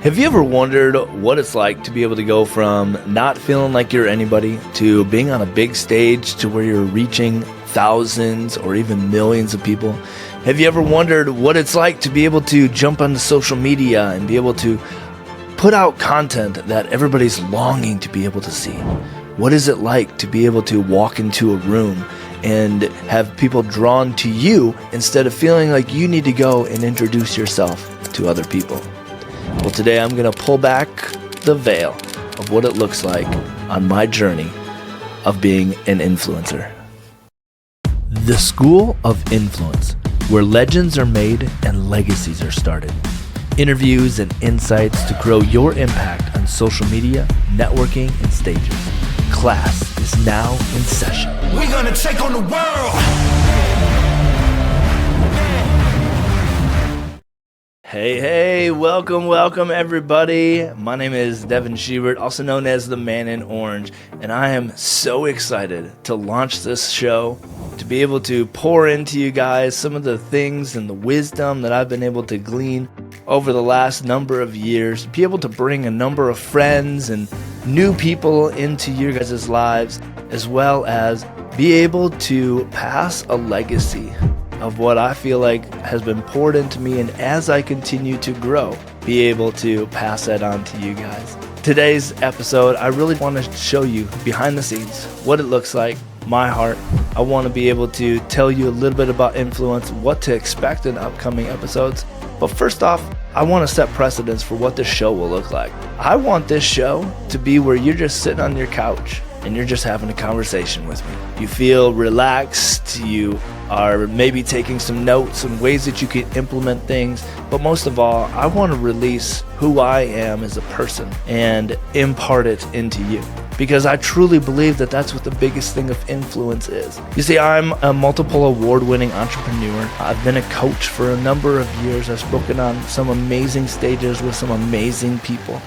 Have you ever wondered what it's like to be able to go from not feeling like you're anybody to being on a big stage to where you're reaching thousands or even millions of people? Have you ever wondered what it's like to be able to jump onto social media and be able to put out content that everybody's longing to be able to see? What is it like to be able to walk into a room and have people drawn to you instead of feeling like you need to go and introduce yourself to other people? Well, today I'm going to pull back the veil of what it looks like on my journey of being an influencer. The School of Influence, where legends are made and legacies are started. Interviews and insights to grow your impact on social media, networking, and stages. Class is now in session. We're going to take on the world. Hey, welcome everybody. My name is Devin, also known as the Man in Orange, and I am so excited to launch this show, to be able to pour into you guys some of the things and the wisdom that I've been able to glean over the last number of years, be able to bring a number of friends and new people into your guys' lives, as well as be able to pass a legacy of what I feel like has been poured into me, and as I continue to grow, be able to pass that on to you guys. Today's episode, I really want to show you behind the scenes, what it looks like, my heart. I want to be able to tell you a little bit about influence, what to expect in upcoming episodes. But first off, I want to set precedents for what this show will look like. I want this show to be where you're just sitting on your couch and you're just having a conversation with me. You feel relaxed, you are maybe taking some notes and ways that you can implement things, but most of all, I want to release who I am as a person and impart it into you, because I truly believe that that's what the biggest thing of influence is. You see, I'm a multiple award-winning entrepreneur. I've been a coach for a number of years. I've spoken on some amazing stages with some amazing people.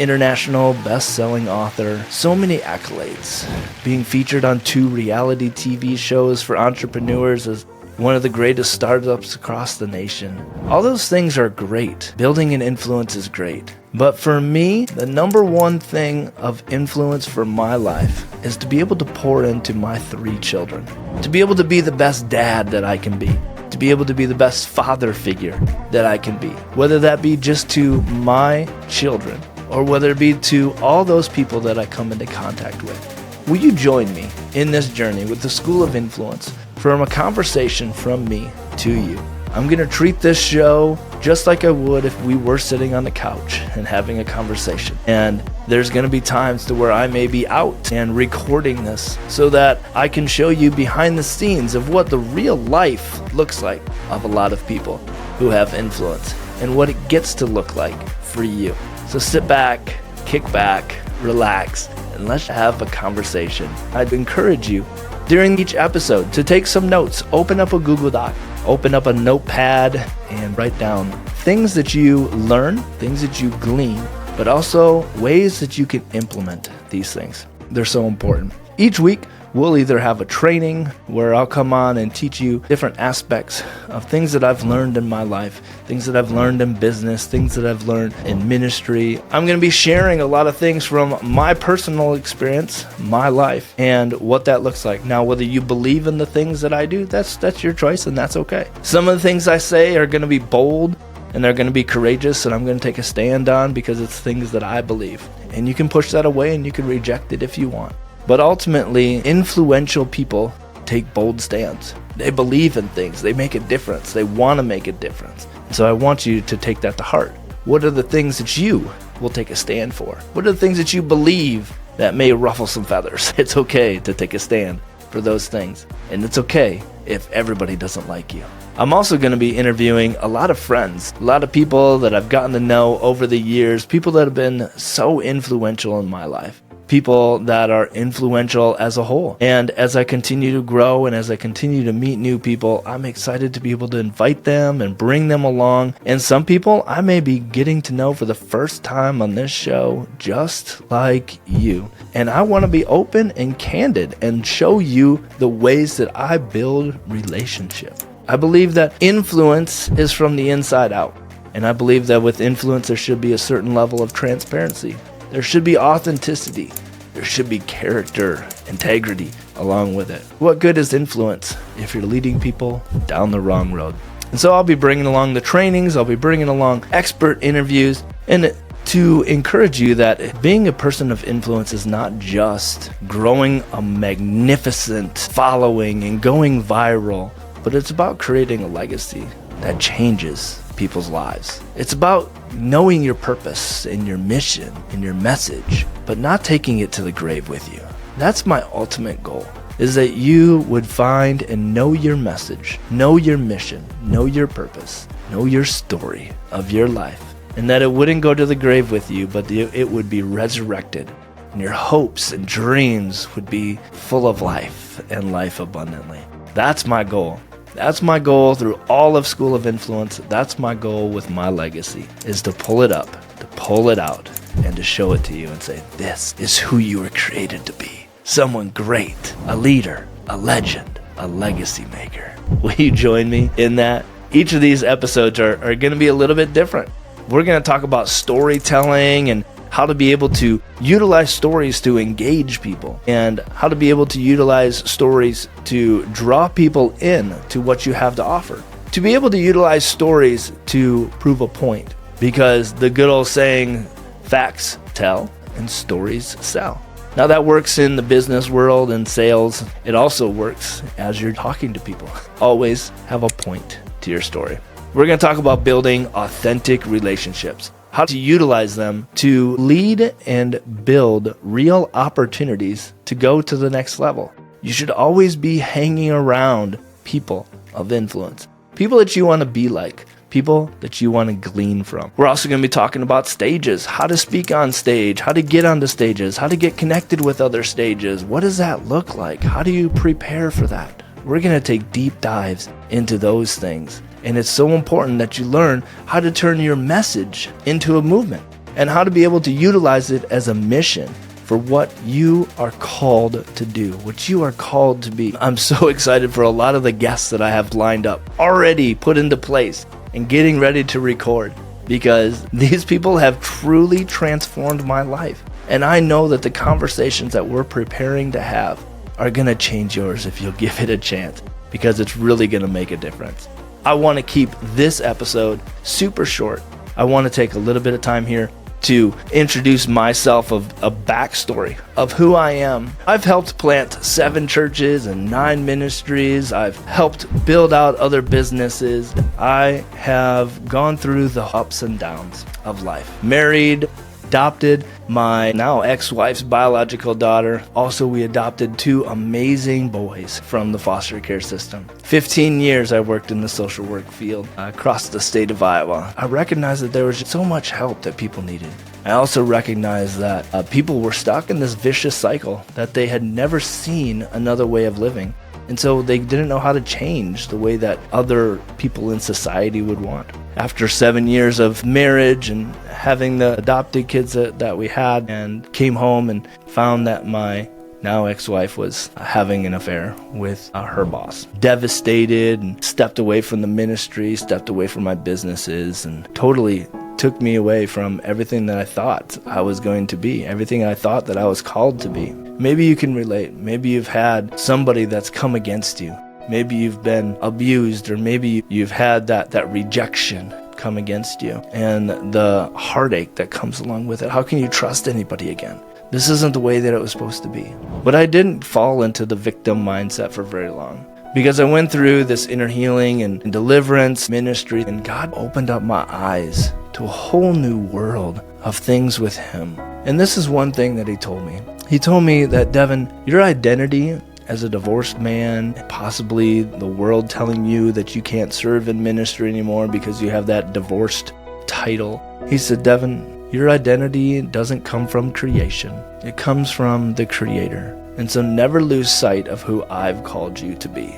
International best-selling author, so many accolades, being featured on 2 reality TV shows for entrepreneurs as one of the greatest startups across the nation. All those things are great. Building an influence is great. But for me, the number one thing of influence for my life is to be able to pour into my 3 children. To be able to be the best dad that I can be. To be able to be the best father figure that I can be. Whether that be just to my children, or whether it be to all those people that I come into contact with. Will you join me in this journey with the School of Influence, from a conversation from me to you? I'm going to treat this show just like I would if we were sitting on the couch and having a conversation. And there's going to be times to where I may be out and recording this so that I can show you behind the scenes of what the real life looks like of a lot of people who have influence and what it gets to look like for you. So sit back, kick back, relax, and let's have a conversation. I'd encourage you during each episode to take some notes, open up a Google Doc, open up a notepad, and write down things that you learn, things that you glean, but also ways that you can implement these things. They're so important. Each week, we'll either have a training where I'll come on and teach you different aspects of things that I've learned in my life, things that I've learned in business, things that I've learned in ministry. I'm going to be sharing a lot of things from my personal experience, my life, and what that looks like. Now, whether you believe in the things that I do, that's your choice, and that's okay. Some of the things I say are going to be bold, and they're going to be courageous, and I'm going to take a stand on because it's things that I believe. And you can push that away, and you can reject it if you want. But ultimately, influential people take bold stands. They believe in things. They make a difference. They want to make a difference. So I want you to take that to heart. What are the things that you will take a stand for? What are the things that you believe that may ruffle some feathers? It's okay to take a stand for those things. And it's okay if everybody doesn't like you. I'm also going to be interviewing a lot of friends, a lot of people that I've gotten to know over the years, people that have been so influential in my life. People that are influential as a whole. And as I continue to grow and as I continue to meet new people, I'm excited to be able to invite them and bring them along. And some people I may be getting to know for the first time on this show, just like you. And I want to be open and candid and show you the ways that I build relationship. I believe that influence is from the inside out. And I believe that with influence, there should be a certain level of transparency. There should be authenticity. There should be character, integrity along with it. What good is influence if you're leading people down the wrong road? And so I'll be bringing along the trainings, I'll be bringing along expert interviews, and to encourage you that being a person of influence is not just growing a magnificent following and going viral, but it's about creating a legacy that changes people's lives. It's about knowing your purpose and your mission and your message, but not taking it to the grave with you. That's my ultimate goal, is that you would find and know your message, know your mission, know your purpose, know your story of your life, and that it wouldn't go to the grave with you, but it would be resurrected, and your hopes and dreams would be full of life and life abundantly. That's my goal. That's my goal through all of School of Influence. That's my goal with my legacy, is to pull it up, to pull it out, and to show it to you and say, this is who you were created to be. Someone great, a leader, a legend, a legacy maker. Will you join me in that? Each of these episodes are going to be a little bit different. We're going to talk about storytelling and how to be able to utilize stories to engage people, and how to be able to utilize stories to draw people in to what you have to offer. To be able to utilize stories to prove a point, because the good old saying, facts tell and stories sell. Now that works in the business world and sales. It also works as you're talking to people. Always have a point to your story. We're going to talk about building authentic relationships, how to utilize them to lead and build real opportunities to go to the next level. You should always be hanging around people of influence, people that you want to be like, people that you want to glean from. We're also going to be talking about stages, how to speak on stage, how to get onto stages, how to get connected with other stages. What does that look like? How do you prepare for that? We're going to take deep dives into those things. And it's so important that you learn how to turn your message into a movement, and how to be able to utilize it as a mission for what you are called to do, what you are called to be. I'm so excited for a lot of the guests that I have lined up, already put into place and getting ready to record, because these people have truly transformed my life. And I know that the conversations that we're preparing to have are going to change yours if you'll give it a chance, because it's really going to make a difference. I want to keep this episode super short. I want to take a little bit of time here to introduce myself, of a backstory of who I am. I've helped plant 7 churches and 9 ministries. I've helped build out other businesses. I have gone through the ups and downs of life. Married, adopted my now ex-wife's biological daughter. Also, we adopted 2 amazing boys from the foster care system. 15 years I worked in the social work field across the state of Iowa. I recognized that there was so much help that people needed. I also recognized that people were stuck in this vicious cycle, that they had never seen another way of living. And so they didn't know how to change the way that other people in society would want. After 7 years of marriage and having the adopted kids that we had, and came home and found that my now ex-wife was having an affair with her boss. Devastated, and stepped away from the ministry, stepped away from my businesses, and totally took me away from everything that I thought I was going to be, everything I thought that I was called to be. Maybe you can relate. Maybe you've had somebody that's come against you. Maybe you've been abused, or maybe you've had that rejection come against you, and the heartache that comes along with it. How can you trust anybody again? This isn't the way that it was supposed to be. But I didn't fall into the victim mindset for very long, because I went through this inner healing and deliverance ministry, and God opened up my eyes to a whole new world of things with Him. And this is one thing that He told me. He told me that, Devin, your identity as a divorced man, possibly the world telling you that you can't serve in ministry anymore because you have that divorced title. He said, Devin, your identity doesn't come from creation. It comes from the Creator. And so never lose sight of who I've called you to be.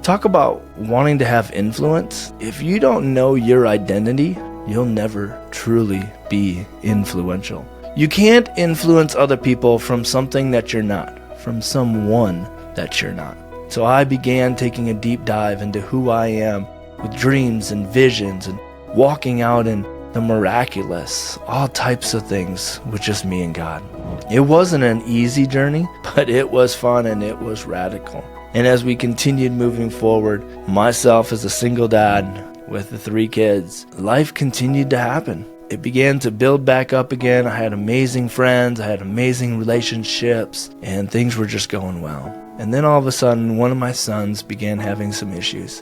Talk about wanting to have influence. If you don't know your identity, you'll never truly be influential. You can't influence other people from something that you're not, from someone that you're not. So I began taking a deep dive into who I am with dreams and visions and walking out in the miraculous, all types of things with just me and God. It wasn't an easy journey, but it was fun and it was radical. And as we continued moving forward, myself as a single dad with the 3 kids, life continued to happen. It began to build back up again. I had amazing friends, I had amazing relationships, and things were just going well. And then all of a sudden, one of my sons began having some issues,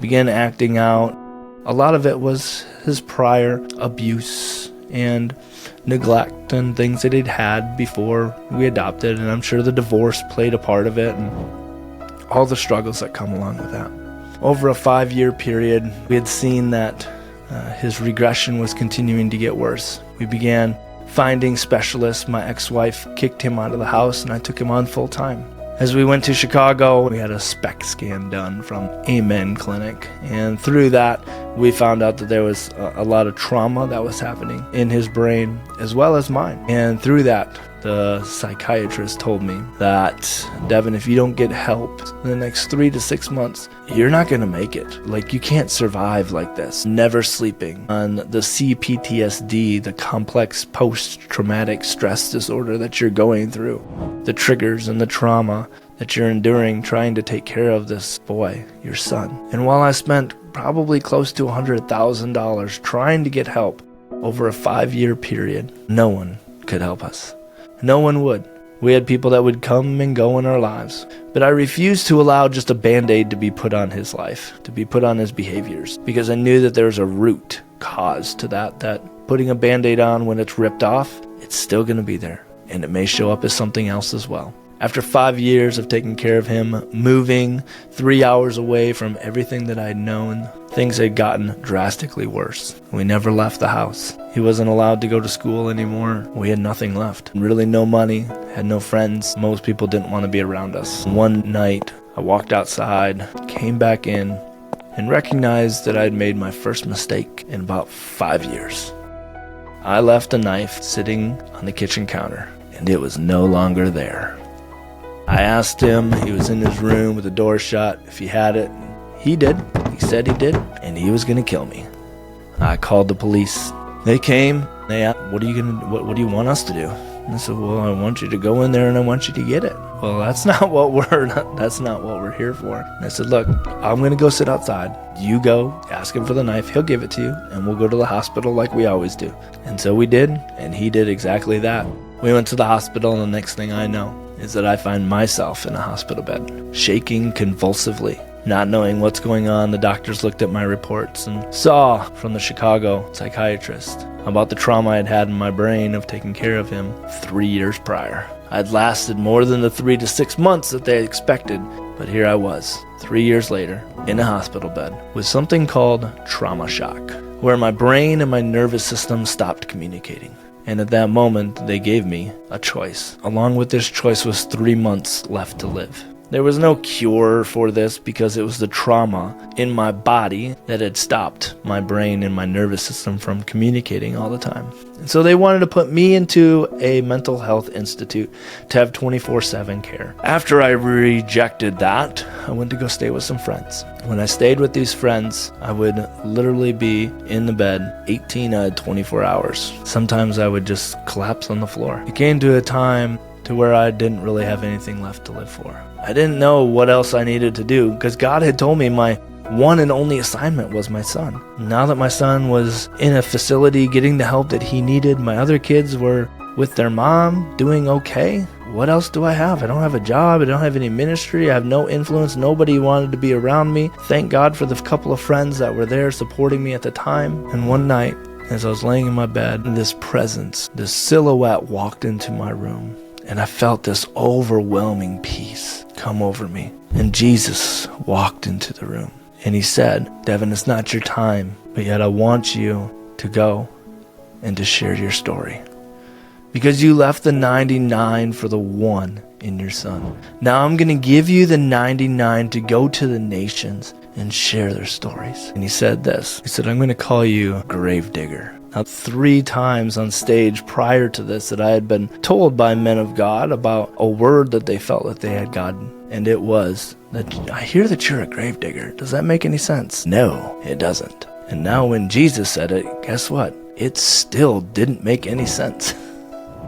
began acting out. A lot of it was his prior abuse and neglect and things that he'd had before we adopted, and I'm sure the divorce played a part of it and all the struggles that come along with that. Over a 5-year period, we had seen that his regression was continuing to get worse. We began finding specialists. My ex-wife kicked him out of the house and I took him on full time. As we went to Chicago, we had a SPECT scan done from Amen Clinic. And through that, we found out that there was a lot of trauma that was happening in his brain as well as mine. And through that, the psychiatrist told me that, Devin, if you don't get help in the next 3 to 6 months, you're not going to make it. Like, you can't survive like this. Never sleeping. On the CPTSD, the complex post-traumatic stress disorder that you're going through, the triggers and the trauma that you're enduring trying to take care of this boy, your son. And while I spent probably close to $100,000 trying to get help over a 5-year period, no one could help us. No one would. We had people that would come and go in our lives. But I refused to allow just a Band-Aid to be put on his life, to be put on his behaviors, because I knew that there was a root cause to that putting a Band-Aid on when it's ripped off, it's still going to be there. And it may show up as something else as well. After 5 years of taking care of him, moving 3 hours away from everything that I'd known, things had gotten drastically worse. We never left the house. He wasn't allowed to go to school anymore. We had nothing left. Really no money, had no friends. Most people didn't want to be around us. One night, I walked outside, came back in, and recognized that I'd made my first mistake in about 5 years. I left a knife sitting on the kitchen counter, and it was no longer there. I asked him, he was in his room with the door shut, if he had it. He did. He said he did, and he was going to kill me. I called the police. They came. They asked, what do you want us to do? And I said, well, I want you to go in there and I want you to get it. Well, that's not what we're here for. And I said, look, I'm going to go sit outside. You go, ask him for the knife. He'll give it to you, and we'll go to the hospital like we always do. And so we did, and he did exactly that. We went to the hospital, and the next thing I know is that I find myself in a hospital bed, shaking convulsively, not knowing what's going on. The doctors looked at my reports and saw from the Chicago psychiatrist about the trauma I'd had in my brain of taking care of him 3 years prior. I'd lasted more than the 3 to 6 months that they expected, but here I was, 3 years later, in a hospital bed with something called trauma shock, where my brain and my nervous system stopped communicating. And at that moment, they gave me a choice. Along with this choice was 3 months left to live. There was no cure for this because it was the trauma in my body that had stopped my brain and my nervous system from communicating all the time. And so they wanted to put me into a mental health institute to have 24/7 care. After I rejected that, I went to go stay with some friends. When I stayed with these friends, I would literally be in the bed 18 out of 24 hours. Sometimes I would just collapse on the floor. It came to a time to where I didn't really have anything left to live for. I didn't know what else I needed to do because God had told me my one and only assignment was my son. Now that my son was in a facility getting the help that he needed, my other kids were with their mom doing okay. What else do I have? I don't have a job. I don't have any ministry. I have no influence. Nobody wanted to be around me. Thank God for the couple of friends that were there supporting me at the time. And one night, as I was laying in my bed, this presence, this silhouette walked into my room. And I felt this overwhelming peace come over me. And Jesus walked into the room. And he said, Devin, it's not your time, but yet I want you to go and to share your story. Because you left the 99 for the one in your son. Now I'm going to give you the 99 to go to the nations and share their stories. And he said this. He said, I'm going to call you Gravedigger. Now, 3 times on stage prior to this that I had been told by men of God about a word that they felt that they had gotten and it was that I hear that you're a gravedigger. Does that make any sense? No, it doesn't. And now when Jesus said it, guess what? It still didn't make any sense.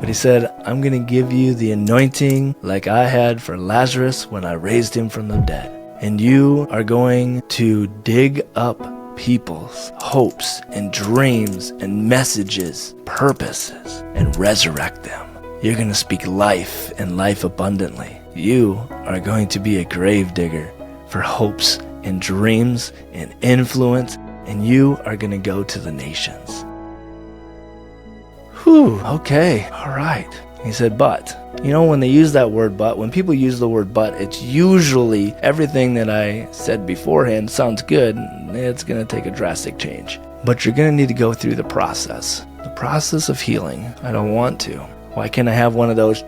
But he said, I'm going to give you the anointing like I had for Lazarus when I raised him from the dead. And you are going to dig up people's hopes and dreams and messages, purposes, and resurrect them. You're going to speak life and life abundantly. You are going to be a gravedigger for hopes and dreams and influence, and you are going to go to the nations. Whew, okay, all right. He said, but. You know, when they use that word but, when people use the word but, it's usually everything that I said beforehand sounds good. It's going to take a drastic change. But you're going to need to go through the process of healing. I don't want to. Why can't I have one of those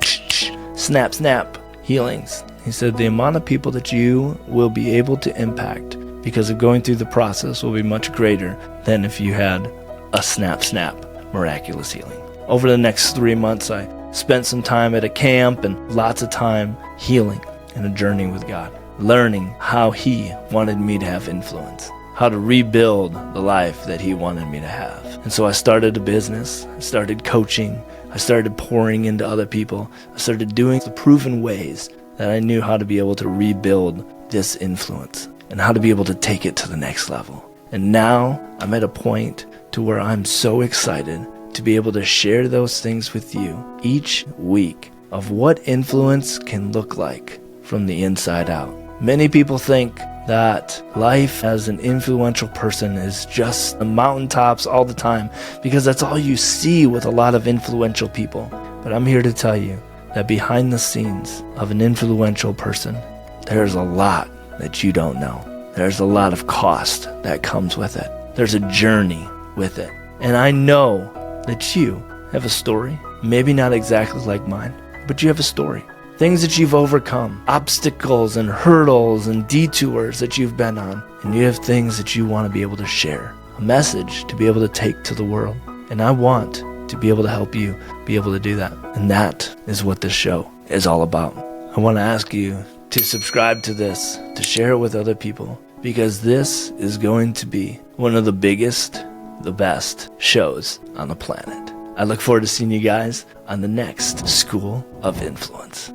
snap, snap healings? He said, the amount of people that you will be able to impact because of going through the process will be much greater than if you had a snap, snap miraculous healing. Over the next 3 months, I spent some time at a camp and lots of time healing and a journey with God, learning how He wanted me to have influence, how to rebuild the life that He wanted me to have. And so I started a business, I started coaching, I started pouring into other people, I started doing the proven ways that I knew how to be able to rebuild this influence and how to be able to take it to the next level. And now I'm at a point to where I'm so excited to be able to share those things with you each week of what influence can look like from the inside out. Many people think that life as an influential person is just the mountaintops all the time because that's all you see with a lot of influential people. But I'm here to tell you that behind the scenes of an influential person, there's a lot that you don't know. There's a lot of cost that comes with it. There's a journey with it. And I know that you have a story, maybe not exactly like mine, but you have a story. Things that you've overcome, obstacles and hurdles and detours that you've been on, and you have things that you want to be able to share, a message to be able to take to the world. And I want to be able to help you be able to do that. And that is what this show is all about. I want to ask you to subscribe to this, to share it with other people, because this is going to be one of the biggest, the best shows on the planet. I look forward to seeing you guys on the next School of Influence.